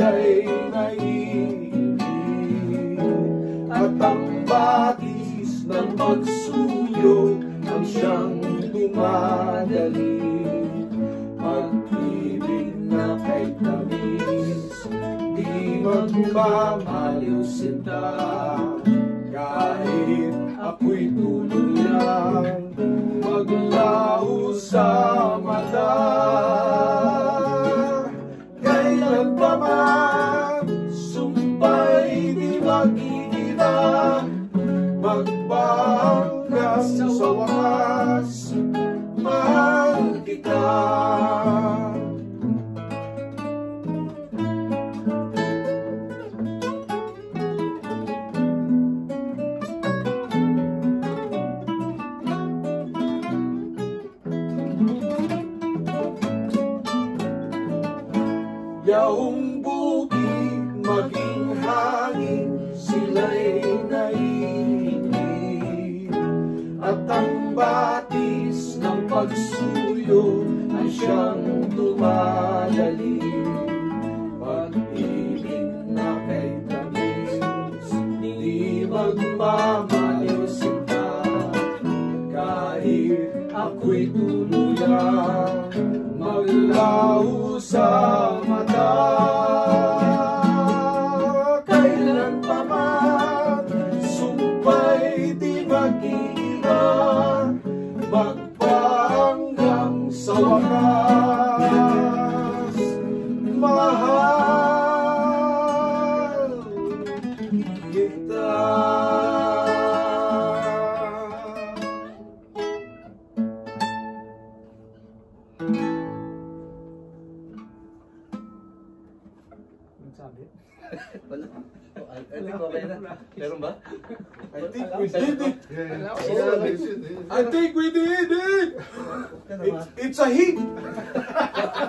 sila'y naiibig, at ang batis ng pagsuyo ang siyang dumadali. Pag-ibig na kay tamis, di magmamaliw sinta, kahit ako'y tuluyang maglaho sa mata. Kailan pa man sumpa'y di mag-iiba, magpahanggang sa wakas, mahal kita. Yaong bukid, maging hangin, sila'y naiibig, at ang batis ng pagsuyo ay siyang dumadali. Pag-ibig na kay tamis, di magmamaliw sinta, kahit ako'y tuluyang maglaho sa mata. Kailan pa man sumpa'y di mag-iiba, magpahanggang sa wakas, mahal kita. Sabi? Wala. I think okay na. Meron ba? I think we did it. I think we did it. It's a hit.